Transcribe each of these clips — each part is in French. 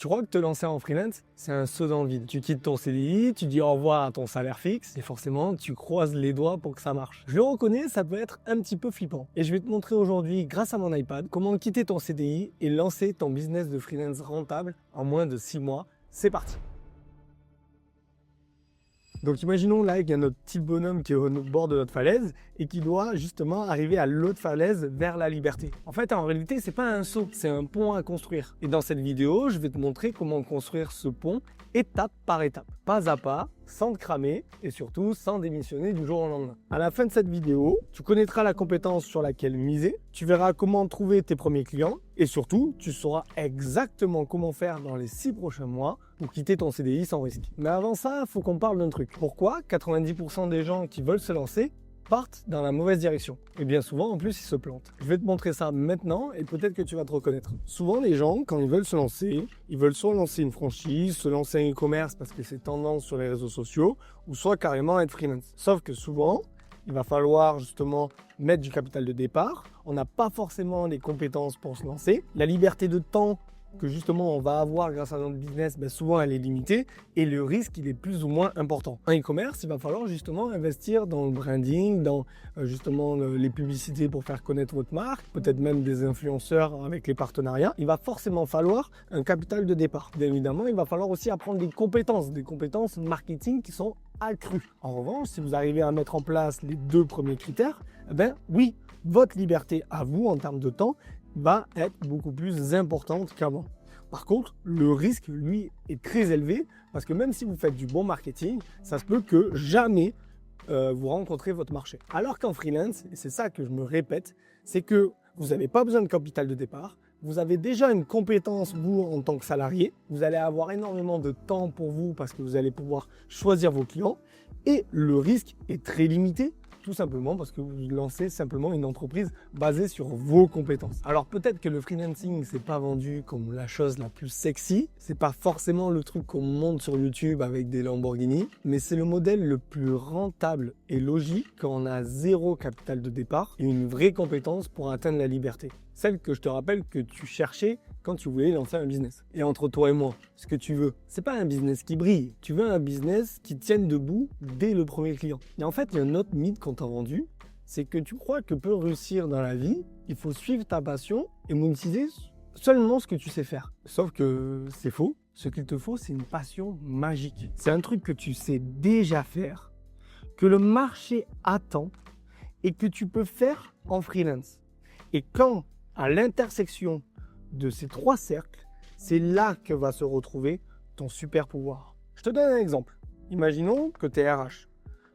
Tu crois que te lancer en freelance, c'est un saut dans le vide. Tu quittes ton CDI, tu dis au revoir à ton salaire fixe et forcément, tu croises les doigts pour que ça marche. Je le reconnais, ça peut être un petit peu flippant. Et je vais te montrer aujourd'hui, grâce à mon iPad, comment quitter ton CDI et lancer ton business de freelance rentable en moins de 6 mois. C'est parti! Donc imaginons là qu'il y a notre petit bonhomme qui est au bord de notre falaise et qui doit justement arriver à l'autre falaise vers la liberté. En fait, en réalité, c'est pas un saut, c'est un pont à construire. Et dans cette vidéo, je vais te montrer comment construire ce pont étape par étape, pas à pas, sans te cramer et surtout sans démissionner du jour au lendemain. À la fin de cette vidéo, tu connaîtras la compétence sur laquelle miser, tu verras comment trouver tes premiers clients et surtout, tu sauras exactement comment faire dans les 6 prochains mois pour quitter ton CDI sans risque. Mais avant ça, il faut qu'on parle d'un truc. Pourquoi 90% des gens qui veulent se lancer partent dans la mauvaise direction? Et bien souvent, en plus, ils se plantent. Je vais te montrer ça maintenant et peut-être que tu vas te reconnaître. Souvent, les gens, quand ils veulent se lancer, ils veulent soit lancer une franchise, se lancer un e-commerce parce que c'est tendance sur les réseaux sociaux, ou soit carrément être freelance. Sauf que souvent, il va falloir justement mettre du capital de départ. On n'a pas forcément les compétences pour se lancer. La liberté de temps que justement on va avoir grâce à notre business, souvent elle est limitée et le risque il est plus ou moins important. En e-commerce, il va falloir justement investir dans le branding, dans justement les publicités pour faire connaître votre marque, peut-être même des influenceurs avec les partenariats. Il va forcément falloir un capital de départ. Bien évidemment, il va falloir aussi apprendre des compétences marketing qui sont accrues. En revanche, si vous arrivez à mettre en place les 2 premiers critères, oui, votre liberté à vous en termes de temps va être beaucoup plus importante qu'avant. Par contre, le risque, lui, est très élevé parce que même si vous faites du bon marketing, ça se peut que jamais vous rencontrez votre marché. Alors qu'en freelance, et c'est ça que je me répète, c'est que vous n'avez pas besoin de capital de départ, vous avez déjà une compétence, vous, en tant que salarié, vous allez avoir énormément de temps pour vous parce que vous allez pouvoir choisir vos clients et le risque est très limité. Tout simplement parce que vous lancez simplement une entreprise basée sur vos compétences. Alors peut-être que le freelancing, c'est pas vendu comme la chose la plus sexy, c'est pas forcément le truc qu'on monte sur YouTube avec des Lamborghini, mais c'est le modèle le plus rentable et logique quand on a 0 capital de départ et une vraie compétence pour atteindre la liberté. Celle que je te rappelle que tu cherchais quand tu voulais lancer un business. Et entre toi et moi, ce que tu veux, c'est pas un business qui brille. Tu veux un business qui tienne debout dès le premier client. Et en fait, il y a un autre mythe qu'on t'a vendu, c'est que tu crois que pour réussir dans la vie, il faut suivre ta passion et monétiser seulement ce que tu sais faire. Sauf que c'est faux. Ce qu'il te faut, c'est une passion magique. C'est un truc que tu sais déjà faire, que le marché attend et que tu peux faire en freelance. Et quand à l'intersection de ces 3 cercles, c'est là que va se retrouver ton super pouvoir. Je te donne un exemple. Imaginons que tu es RH.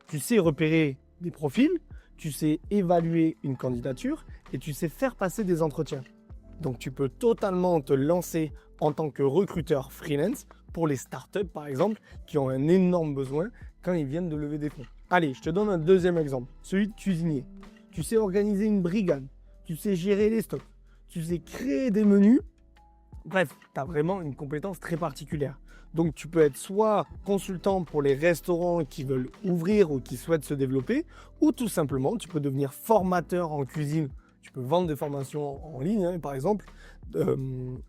Tu sais repérer des profils, tu sais évaluer une candidature et tu sais faire passer des entretiens. Donc tu peux totalement te lancer en tant que recruteur freelance pour les startups par exemple qui ont un énorme besoin quand ils viennent de lever des fonds. Allez, je te donne un deuxième exemple, celui de cuisinier. Tu sais organiser une brigade, tu sais gérer les stocks, tu sais créer des menus. Bref, tu as vraiment une compétence très particulière. Donc tu peux être soit consultant pour les restaurants qui veulent ouvrir ou qui souhaitent se développer, ou tout simplement tu peux devenir formateur en cuisine. Tu peux vendre des formations en ligne, par exemple,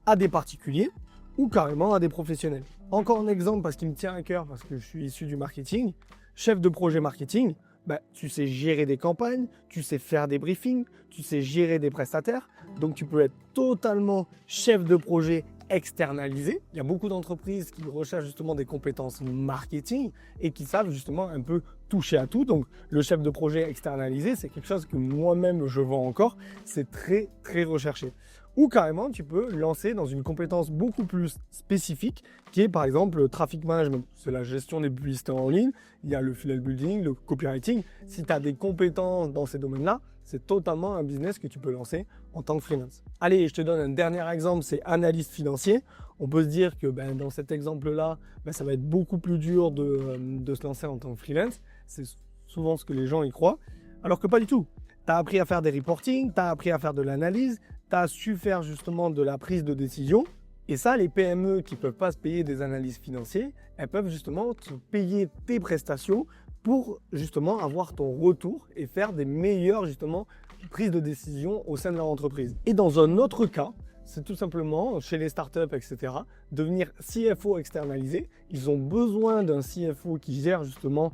à des particuliers ou carrément à des professionnels. Encore un exemple parce qu'il me tient à cœur, parce que je suis issu du marketing, chef de projet marketing. Tu sais gérer des campagnes, tu sais faire des briefings, tu sais gérer des prestataires. Donc, tu peux être totalement chef de projet externalisé. Il y a beaucoup d'entreprises qui recherchent justement des compétences marketing et qui savent justement un peu toucher à tout. Donc, le chef de projet externalisé, c'est quelque chose que moi-même je vends encore. C'est très, très recherché. Ou carrément, tu peux lancer dans une compétence beaucoup plus spécifique qui est par exemple le traffic management. C'est la gestion des publicités en ligne, il y a le funnel building, le copywriting. Si tu as des compétences dans ces domaines-là, c'est totalement un business que tu peux lancer en tant que freelance. Allez, je te donne un dernier exemple, c'est analyste financier. On peut se dire que dans cet exemple-là, ça va être beaucoup plus dur de se lancer en tant que freelance. C'est souvent ce que les gens y croient, alors que pas du tout. Tu as appris à faire des reporting, tu as appris à faire de l'analyse, tu as su faire justement de la prise de décision. Et ça, les PME qui ne peuvent pas se payer des analystes financiers, elles peuvent justement te payer tes prestations pour justement avoir ton retour et faire des meilleures justement prises de décision au sein de leur entreprise. Et dans un autre cas, c'est tout simplement, chez les startups, etc., devenir CFO externalisé. Ils ont besoin d'un CFO qui gère justement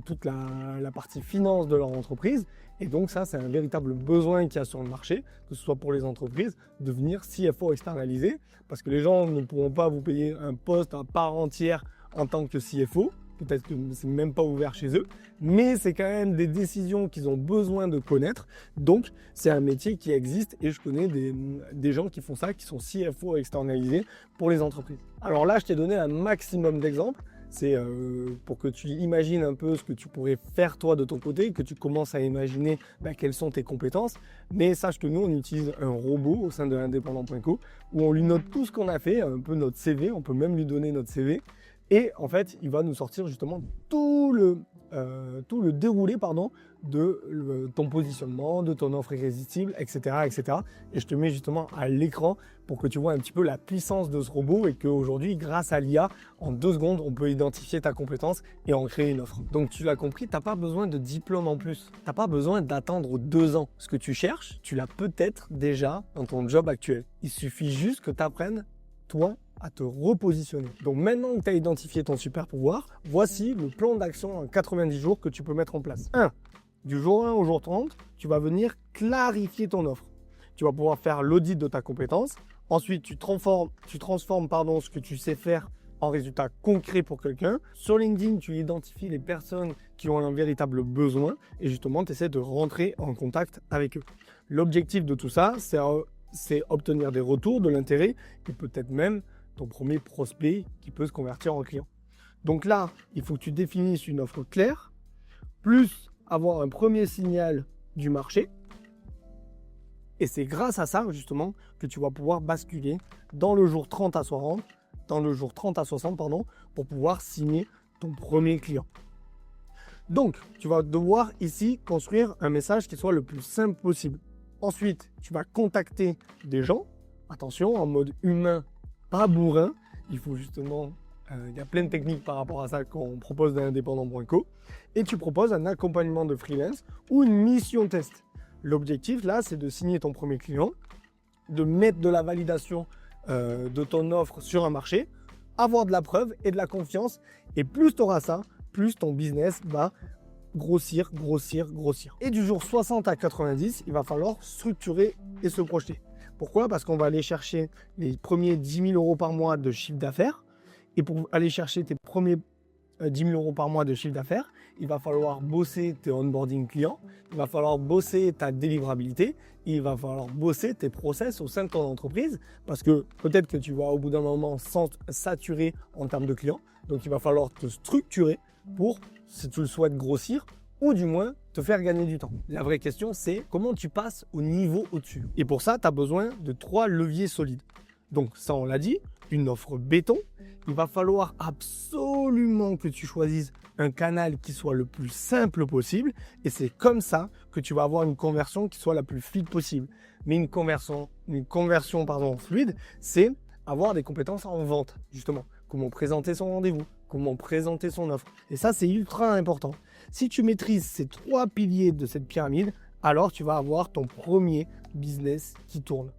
toute la partie finance de leur entreprise. Et donc ça, c'est un véritable besoin qu'il y a sur le marché, que ce soit pour les entreprises, devenir CFO externalisé, parce que les gens ne pourront pas vous payer un poste à part entière en tant que CFO. Peut-être que c'est même pas ouvert chez eux, mais c'est quand même des décisions qu'ils ont besoin de connaître. Donc, c'est un métier qui existe et je connais des gens qui font ça, qui sont CFO externalisés pour les entreprises. Alors là, je t'ai donné un maximum d'exemples. C'est pour que tu imagines un peu ce que tu pourrais faire toi de ton côté, que tu commences à imaginer quelles sont tes compétences. Mais sache que nous, on utilise un robot au sein de indépendant.co où on lui note tout ce qu'on a fait, un peu notre CV, on peut même lui donner notre CV. Et en fait, il va nous sortir justement tout le déroulé de ton positionnement, de ton offre irrésistible, etc., etc. Et je te mets justement à l'écran pour que tu vois un petit peu la puissance de ce robot et qu'aujourd'hui, grâce à l'IA, en 2 secondes, on peut identifier ta compétence et en créer une offre. Donc tu l'as compris, tu n'as pas besoin de diplôme en plus. Tu n'as pas besoin d'attendre 2 ans. Ce que tu cherches, tu l'as peut-être déjà dans ton job actuel. Il suffit juste que tu apprennes, toi, à te repositionner. Donc maintenant que tu as identifié ton super pouvoir, voici le plan d'action en 90 jours que tu peux mettre en place. 1. Du jour 1 au jour 30, tu vas venir clarifier ton offre. Tu vas pouvoir faire l'audit de ta compétence. Ensuite, tu transformes ce que tu sais faire en résultat concret pour quelqu'un. Sur LinkedIn, tu identifies les personnes qui ont un véritable besoin et justement, tu essaies de rentrer en contact avec eux. L'objectif de tout ça, c'est obtenir des retours, de l'intérêt et peut-être même ton premier prospect qui peut se convertir en client. Donc là, il faut que tu définisses une offre claire, plus avoir un premier signal du marché. Et c'est grâce à ça, justement, que tu vas pouvoir basculer dans le jour 30 à 60, pour pouvoir signer ton premier client. Donc, tu vas devoir ici construire un message qui soit le plus simple possible. Ensuite, tu vas contacter des gens, attention, en mode humain, pas bourrin. Il faut justement, il y a plein de techniques par rapport à ça qu'on propose dans indépendant.co. Et tu proposes un accompagnement de freelance ou une mission test. L'objectif là, c'est de signer ton premier client, de mettre de la validation de ton offre sur un marché, avoir de la preuve et de la confiance. Et plus tu auras ça, plus ton business va grossir. Et du jour 60 à 90, il va falloir structurer et se projeter. Pourquoi? Parce qu'on va aller chercher les premiers 10 000 euros par mois de chiffre d'affaires. Et pour aller chercher tes premiers 10 000 euros par mois de chiffre d'affaires, il va falloir bosser tes onboarding clients, il va falloir bosser ta délivrabilité, il va falloir bosser tes process au sein de ton entreprise parce que peut-être que tu vas au bout d'un moment saturer en termes de clients. Donc il va falloir te structurer pour, si tu le souhaites, grossir ou du moins te faire gagner du temps. La vraie question, c'est comment tu passes au niveau au-dessus. Et pour ça, tu as besoin de 3 leviers solides. Donc ça, on l'a dit, une offre béton. Il va falloir absolument que tu choisisses un canal qui soit le plus simple possible. Et c'est comme ça que tu vas avoir une conversion qui soit la plus fluide possible. Mais une conversion fluide, c'est avoir des compétences en vente, justement. Comment présenter son rendez-vous, comment présenter son offre. Et ça, c'est ultra important. Si tu maîtrises ces 3 piliers de cette pyramide, alors tu vas avoir ton premier business qui tourne.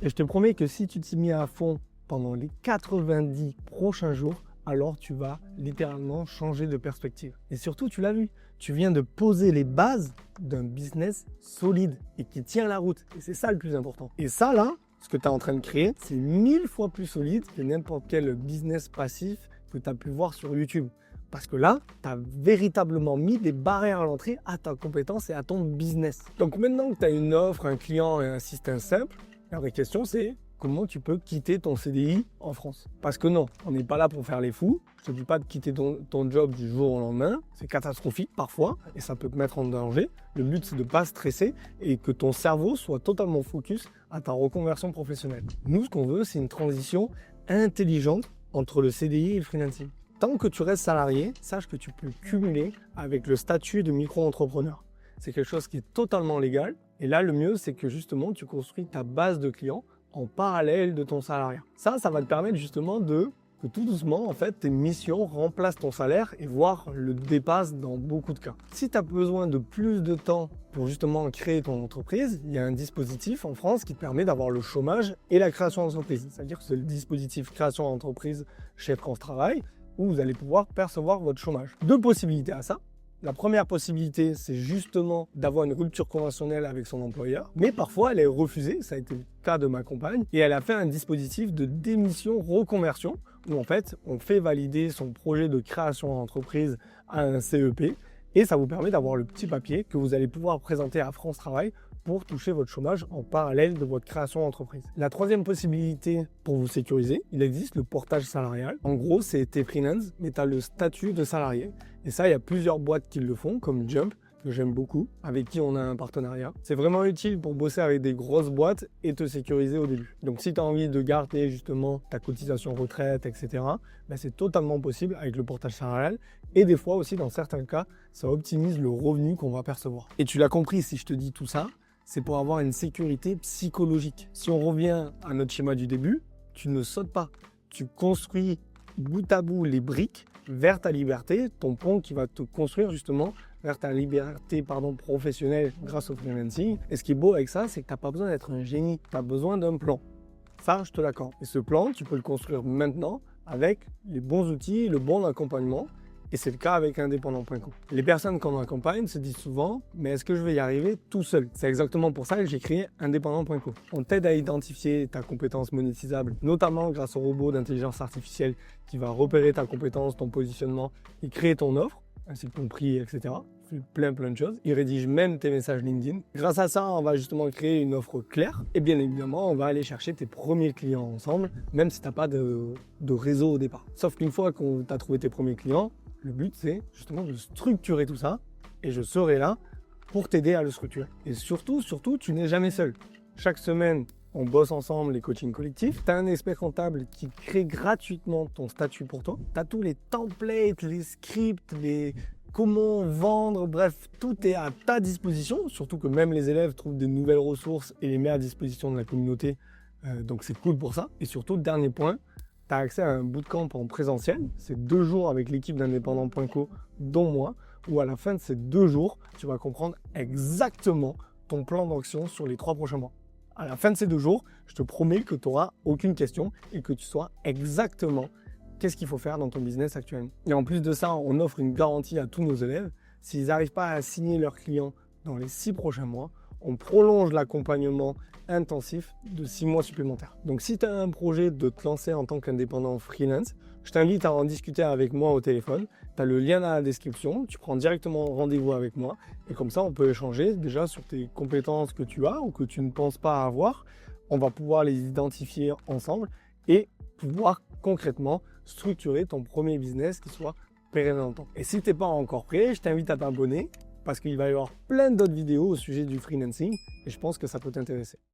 Et je te promets que si tu t'y mets à fond pendant les 90 prochains jours, alors tu vas littéralement changer de perspective. Et surtout, tu l'as vu, tu viens de poser les bases d'un business solide et qui tient la route. Et c'est ça le plus important. Et ça, là, ce que tu es en train de créer, c'est 1000 fois plus solide que n'importe quel business passif que tu as pu voir sur YouTube. Parce que là, tu as véritablement mis des barrières à l'entrée à ta compétence et à ton business. Donc maintenant que tu as une offre, un client et un système simple, la vraie question c'est comment tu peux quitter ton CDI en France. Parce que non, on n'est pas là pour faire les fous. Je ne te dis pas de quitter ton job du jour au lendemain. C'est catastrophique parfois et ça peut te mettre en danger. Le but, c'est de ne pas stresser et que ton cerveau soit totalement focus à ta reconversion professionnelle. Nous, ce qu'on veut, c'est une transition intelligente entre le CDI et le freelancing. Tant que tu restes salarié, sache que tu peux cumuler avec le statut de micro-entrepreneur. C'est quelque chose qui est totalement légal. Et là, le mieux, c'est que justement, tu construis ta base de clients en parallèle de ton salariat. Ça va te permettre justement de que tout doucement, en fait, tes missions remplacent ton salaire et voire le dépassent dans beaucoup de cas. Si tu as besoin de plus de temps pour justement créer ton entreprise, il y a un dispositif en France qui te permet d'avoir le chômage et la création d'entreprise. C'est-à-dire que c'est le dispositif création d'entreprise chez France Travail où vous allez pouvoir percevoir votre chômage. Deux possibilités à ça. La première possibilité, c'est justement d'avoir une rupture conventionnelle avec son employeur, mais parfois elle est refusée, ça a été le cas de ma compagne, et elle a fait un dispositif de démission reconversion, où en fait on fait valider son projet de création d'entreprise à un CEP, et ça vous permet d'avoir le petit papier que vous allez pouvoir présenter à France Travail pour toucher votre chômage en parallèle de votre création d'entreprise. La troisième possibilité pour vous sécuriser, il existe le portage salarial. En gros, c'est t'es freelance, mais tu as le statut de salarié. Et ça, il y a plusieurs boîtes qui le font, comme Jump, que j'aime beaucoup, avec qui on a un partenariat. C'est vraiment utile pour bosser avec des grosses boîtes et te sécuriser au début. Donc si tu as envie de garder justement ta cotisation retraite, etc., ben c'est totalement possible avec le portage salarial. Et des fois aussi, dans certains cas, ça optimise le revenu qu'on va percevoir. Et tu l'as compris si je te dis tout ça, c'est pour avoir une sécurité psychologique. Si on revient à notre schéma du début, tu ne sautes pas. Tu construis bout à bout les briques vers ta liberté, ton pont qui va te construire justement vers ta liberté professionnelle grâce au freelancing. Et ce qui est beau avec ça, c'est que tu n'as pas besoin d'être un génie, tu as besoin d'un plan. Ça, je te l'accorde. Et ce plan, tu peux le construire maintenant avec les bons outils, le bon accompagnement. Et c'est le cas avec indépendant.co. Les personnes qu'on accompagne se disent souvent « mais est-ce que je vais y arriver tout seul ?» C'est exactement pour ça que j'ai créé indépendant.co. On t'aide à identifier ta compétence monétisable, notamment grâce au robot d'intelligence artificielle qui va repérer ta compétence, ton positionnement et créer ton offre, ainsi que ton prix, etc. Plein de choses. Il rédige même tes messages LinkedIn. Grâce à ça, on va justement créer une offre claire. Et bien évidemment, on va aller chercher tes premiers clients ensemble, même si tu n'as pas de réseau au départ. Sauf qu'une fois qu'on t'a trouvé tes premiers clients, le but, c'est justement de structurer tout ça et je serai là pour t'aider à le structurer. Et surtout, tu n'es jamais seul. Chaque semaine, on bosse ensemble les coachings collectifs. Tu as un expert comptable qui crée gratuitement ton statut pour toi. Tu as tous les templates, les scripts, comment vendre, bref, tout est à ta disposition. Surtout que même les élèves trouvent des nouvelles ressources et les met à disposition de la communauté. Donc c'est cool pour ça. Et surtout, dernier point, tu as accès à un bootcamp en présentiel. C'est 2 jours avec l'équipe d'indépendant.co, dont moi, où à la fin de ces 2 jours, tu vas comprendre exactement ton plan d'action sur les 3 prochains mois. À la fin de ces 2 jours, je te promets que tu n'auras aucune question et que tu sauras exactement qu'est-ce qu'il faut faire dans ton business actuellement. Et en plus de ça, on offre une garantie à tous nos élèves. S'ils n'arrivent pas à signer leurs clients dans les 6 prochains mois, on prolonge l'accompagnement intensif de 6 mois supplémentaires. Donc si tu as un projet de te lancer en tant qu'indépendant freelance, je t'invite à en discuter avec moi au téléphone. Tu as le lien dans la description, tu prends directement rendez-vous avec moi et comme ça on peut échanger déjà sur tes compétences que tu as ou que tu ne penses pas avoir. On va pouvoir les identifier ensemble et pouvoir concrètement structurer ton premier business qui soit pérenne dans le temps. Et si tu n'es pas encore prêt, je t'invite à t'abonner parce qu'il va y avoir plein d'autres vidéos au sujet du freelancing et je pense que ça peut t'intéresser.